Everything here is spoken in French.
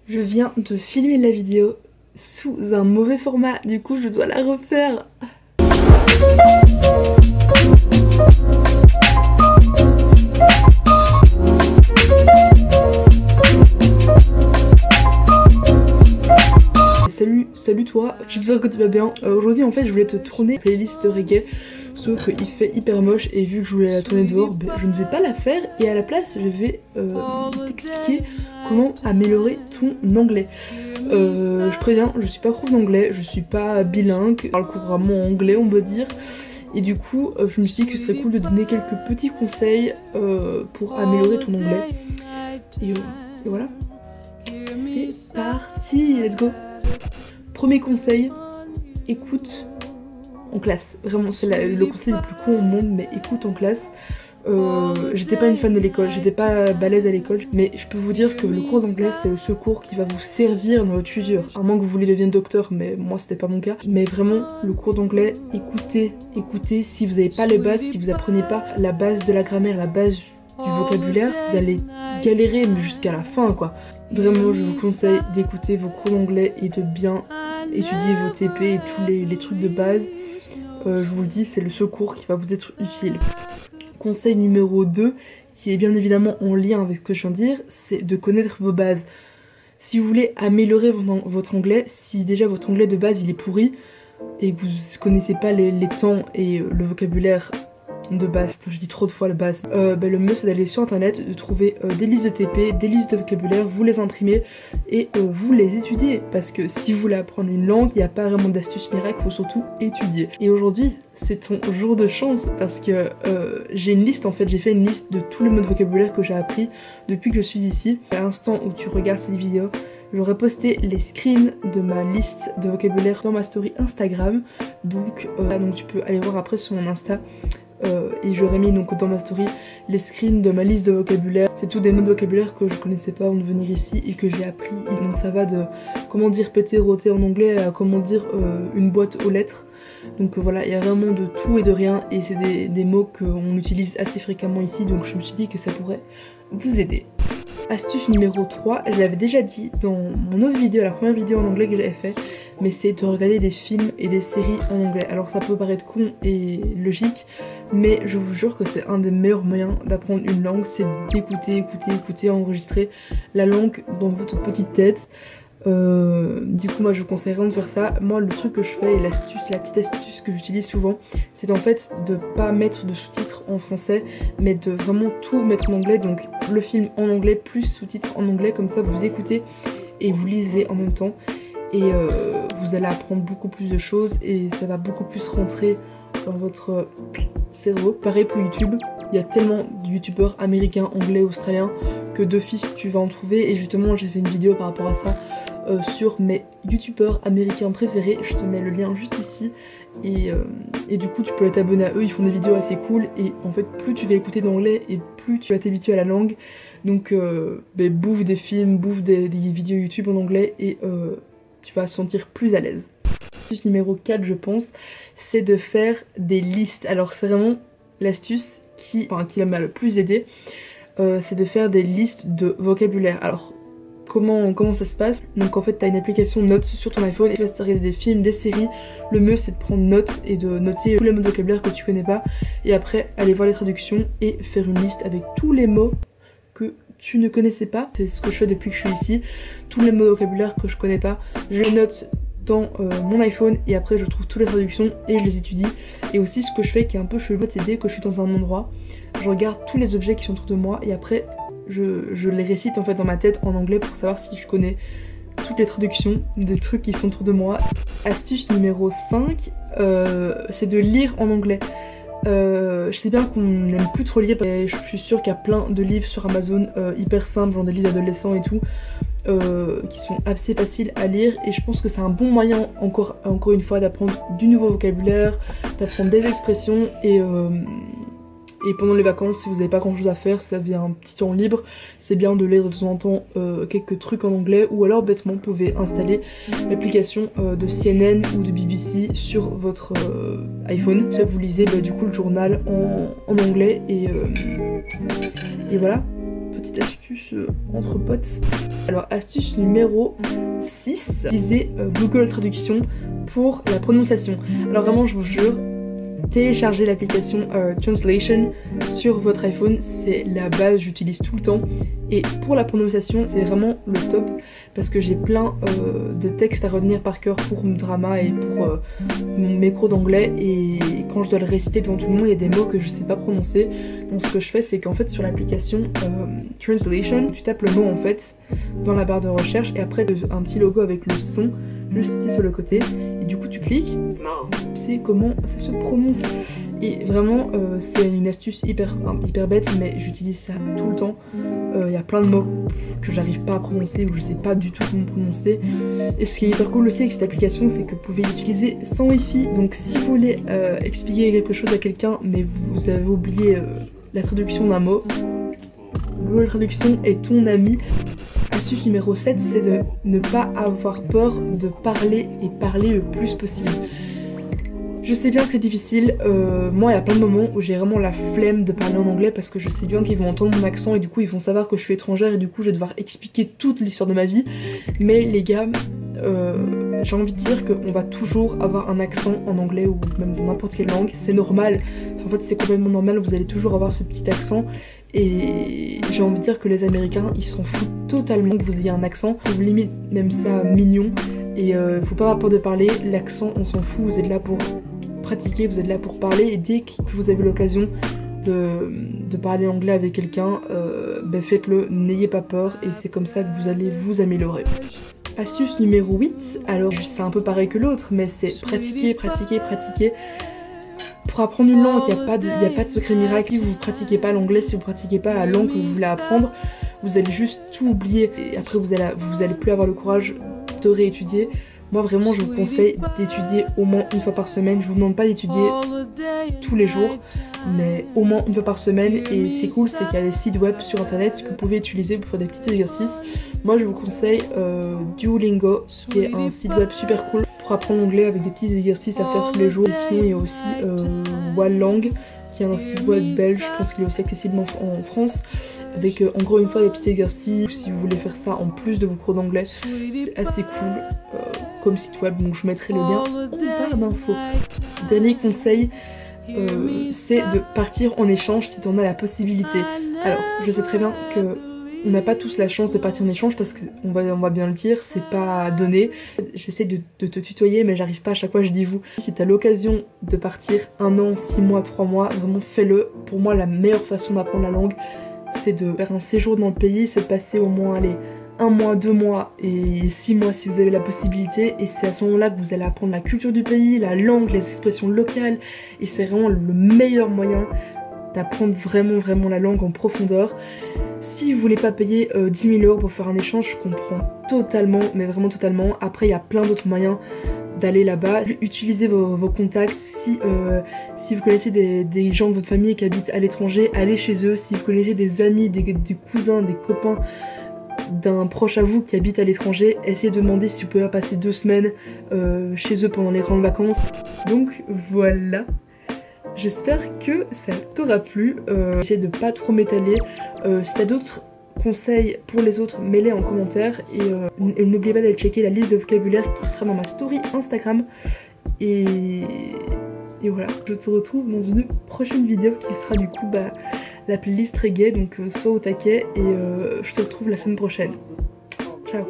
Je viens de filmer la vidéo sous un mauvais format, du coup je dois la refaire. Salut toi, j'espère que tu vas bien. Aujourd'hui en fait je voulais te tourner une playlist de reggae, sauf qu'il fait hyper moche et vu que je voulais la tourner dehors, je ne vais pas la faire et à la place je vais t'expliquer comment améliorer ton anglais. Je préviens, je suis pas prof d'anglais, je suis pas bilingue, je parle couramment anglais on peut dire. Et du coup je me suis dit que ce serait cool de donner quelques petits conseils pour améliorer ton anglais. Et voilà, c'est parti, let's go. Premier conseil, écoute en classe. Vraiment, c'est le conseil le plus con au monde, mais écoute en classe. J'étais pas une fan de l'école, j'étais pas balèze à l'école, mais je peux vous dire que le cours d'anglais c'est le seul cours qui va vous servir dans votre futur. À moins que vous voulez devenir docteur, mais moi c'était pas mon cas. Mais vraiment, le cours d'anglais, écoutez, si vous avez pas les bases, si vous apprenez pas la base de la grammaire, la base du vocabulaire, si vous allez galérer mais jusqu'à la fin quoi. Vraiment, je vous conseille d'écouter vos cours d'anglais et de bien étudier vos TP et tous les trucs de base. Je vous le dis, c'est le seul cours qui va vous être utile. Conseil numéro 2, qui est bien évidemment en lien avec ce que je viens de dire, c'est de connaître vos bases. Si vous voulez améliorer votre anglais, si déjà votre anglais de base il est pourri et que vous connaissez pas les temps et le vocabulaire de base, je dis trop de fois la base, le mieux c'est d'aller sur internet, de trouver des listes de TP, des listes de vocabulaire, vous les imprimez et vous les étudiez, parce que si vous voulez apprendre une langue, il n'y a pas vraiment d'astuce miracle, il faut surtout étudier. Et aujourd'hui c'est ton jour de chance parce que j'ai une liste, en fait j'ai fait une liste de tous les mots de vocabulaire que j'ai appris depuis que je suis ici. À l'instant où tu regardes cette vidéo, j'aurais posté les screens de ma liste de vocabulaire dans ma story Instagram, donc tu peux aller voir après sur mon Insta. Et j'aurais mis donc dans ma story les screens de ma liste de vocabulaire. C'est tous des mots de vocabulaire que je connaissais pas avant de venir ici et que j'ai appris. Donc ça va de comment dire péter, roter en anglais à comment dire une boîte aux lettres. Donc voilà, il y a vraiment de tout et de rien et c'est des mots qu'on utilise assez fréquemment ici, donc je me suis dit que ça pourrait vous aider. Astuce numéro 3, je l'avais déjà dit dans mon autre vidéo, la première vidéo en anglais que j'avais fait, mais c'est de regarder des films et des séries en anglais. Alors ça peut paraître con et logique, mais je vous jure que c'est un des meilleurs moyens d'apprendre une langue, c'est d'écouter, enregistrer la langue dans votre petite tête. Du coup moi je vous conseille vraiment de faire ça. Moi le truc que je fais et la petite astuce que j'utilise souvent, c'est en fait de pas mettre de sous-titres en français mais de vraiment tout mettre en anglais, donc le film en anglais plus sous-titres en anglais, comme ça vous écoutez et vous lisez en même temps et vous allez apprendre beaucoup plus de choses et ça va beaucoup plus rentrer dans votre cerveau. Pareil pour YouTube, il y a tellement de youtubeurs américains, anglais, australiens que d'office tu vas en trouver, et justement j'ai fait une vidéo par rapport à ça sur mes youtubeurs américains préférés, je te mets le lien juste ici et du coup tu peux t'abonner à eux, ils font des vidéos assez cool et en fait plus tu vas écouter d'anglais et plus tu vas t'habituer à la langue, donc bouffe des films, bouffe des vidéos YouTube en anglais et tu vas te sentir plus à l'aise. Astuce numéro 4 je pense, c'est de faire des listes. Alors c'est vraiment l'astuce qui m'a le plus aidé, c'est de faire des listes de vocabulaire. Alors comment ça se passe? Donc en fait t'as une application Notes sur ton iPhone et tu vas te regarder des films, des séries. Le mieux c'est de prendre note et de noter tous les mots de vocabulaire que tu connais pas et après aller voir les traductions et faire une liste avec tous les mots que tu ne connaissais pas. C'est ce que je fais depuis que je suis ici. Tous les mots de vocabulaire que je connais pas, je les note dans mon iPhone et après je trouve toutes les traductions et je les étudie. Et aussi ce que je fais qui est un peu chelou, c'est dès que je suis dans un endroit, je regarde tous les objets qui sont autour de moi et après je les récite en fait dans ma tête en anglais pour savoir si je connais toutes les traductions des trucs qui sont autour de moi. Astuce numéro 5, c'est de lire en anglais. Je sais bien qu'on n'aime plus trop lire, mais je suis sûre qu'il y a plein de livres sur Amazon hyper simples, genre des livres d'adolescents et tout, qui sont assez faciles à lire, et je pense que c'est un bon moyen encore une fois d'apprendre du nouveau vocabulaire, d'apprendre des expressions et pendant les vacances, si vous n'avez pas grand chose à faire, si vous avez un petit temps libre, c'est bien de lire de temps en temps quelques trucs en anglais, ou alors bêtement vous pouvez installer l'application de CNN ou de BBC sur votre iPhone. Ça vous lisez du coup le journal en anglais et voilà. petite astuce entre potes. Alors astuce numéro 6, utilisez Google Traduction pour la prononciation. Alors vraiment je vous jure, téléchargez l'application Translation sur votre iPhone, c'est la base, j'utilise tout le temps. Et pour la prononciation, c'est vraiment le top parce que j'ai plein de textes à retenir par cœur pour mon drama et pour mes cours d'anglais. Et quand je dois le réciter devant tout le monde, il y a des mots que je sais pas prononcer. Donc ce que je fais, c'est qu'en fait sur l'application Translation, tu tapes le mot en fait dans la barre de recherche et après un petit logo avec le son juste ici sur le côté. Et du coup tu cliques, c'est comment ça se prononce. Et vraiment c'est une astuce hyper bête, mais j'utilise ça tout le temps. Il y a plein de mots que j'arrive pas à prononcer ou je sais pas du tout comment prononcer. Et ce qui est hyper cool aussi avec cette application, c'est que vous pouvez l'utiliser sans wifi. Donc si vous voulez expliquer quelque chose à quelqu'un mais vous avez oublié la traduction d'un mot, Google Traduction est ton ami. Astuce numéro 7, c'est de ne pas avoir peur de parler et parler le plus possible. Je sais bien que c'est difficile, moi il y a plein de moments où j'ai vraiment la flemme de parler en anglais parce que je sais bien qu'ils vont entendre mon accent et du coup ils vont savoir que je suis étrangère et du coup je vais devoir expliquer toute l'histoire de ma vie. Mais les gars, j'ai envie de dire qu'on va toujours avoir un accent en anglais ou même dans n'importe quelle langue, c'est normal. En fait c'est complètement normal, vous allez toujours avoir ce petit accent. Et j'ai envie de dire que les Américains, ils s'en foutent totalement que vous ayez un accent. Ils vous limite même ça mignon. Et faut pas avoir peur de parler, l'accent on s'en fout, vous êtes là pour pratiquer, vous êtes là pour parler. Et dès que vous avez l'occasion de parler anglais avec quelqu'un, ben faites-le, n'ayez pas peur. Et c'est comme ça que vous allez vous améliorer. Astuce numéro 8, alors c'est un peu pareil que l'autre, mais c'est pratiquer, pratiquer, pratiquer. Pour apprendre une langue, il n'y a pas de secret miracle. Si vous ne pratiquez pas l'anglais, si vous ne pratiquez pas la langue que vous voulez apprendre, vous allez juste tout oublier. Et après, vous allez plus avoir le courage de réétudier. Moi, vraiment, je vous conseille d'étudier au moins une fois par semaine. Je vous demande pas d'étudier tous les jours, mais au moins une fois par semaine. Et c'est cool, c'est qu'il y a des sites web sur internet que vous pouvez utiliser pour faire des petits exercices. Moi, je vous conseille Duolingo, qui est un site web super cool pour apprendre l'anglais avec des petits exercices à faire tous les jours. Et sinon il y a aussi Wallang qui est un site web belge, je pense qu'il est aussi accessible en France, avec encore une fois des petits exercices si vous voulez faire ça en plus de vos cours d'anglais. C'est assez cool comme site web, donc je vous mettrai le lien en barre d'infos. Dernier conseil, c'est de partir en échange si tu en as la possibilité. Alors je sais très bien que on n'a pas tous la chance de partir en échange parce qu'on va bien le dire, c'est pas donné. J'essaie de te tutoyer mais j'arrive pas, à chaque fois je dis vous. Si t'as l'occasion de partir 1 an, 6 mois, 3 mois, vraiment fais-le. Pour moi la meilleure façon d'apprendre la langue, c'est de faire un séjour dans le pays, c'est de passer au moins 1 mois, 2 mois et 6 mois si vous avez la possibilité. Et c'est à ce moment-là que vous allez apprendre la culture du pays, la langue, les expressions locales. Et c'est vraiment le meilleur moyen d'apprendre vraiment la langue en profondeur. Si vous voulez pas payer 10 000 € pour faire un échange, je comprends totalement, mais vraiment totalement. Après, il y a plein d'autres moyens d'aller là-bas. Utilisez vos contacts. Si vous connaissez des gens de votre famille qui habitent à l'étranger, allez chez eux. Si vous connaissez des amis, des cousins, des copains d'un proche à vous qui habite à l'étranger, essayez de demander si vous pouvez passer 2 semaines chez eux pendant les grandes vacances. Donc voilà. J'espère que ça t'aura plu. J'essaie de pas trop m'étaler. Si t'as d'autres conseils pour les autres, mets-les en commentaire. Et n'oubliez pas d'aller checker la liste de vocabulaire qui sera dans ma story Instagram. Et voilà, je te retrouve dans une prochaine vidéo qui sera du coup la playlist reggae. Donc sois au taquet et je te retrouve la semaine prochaine. Ciao.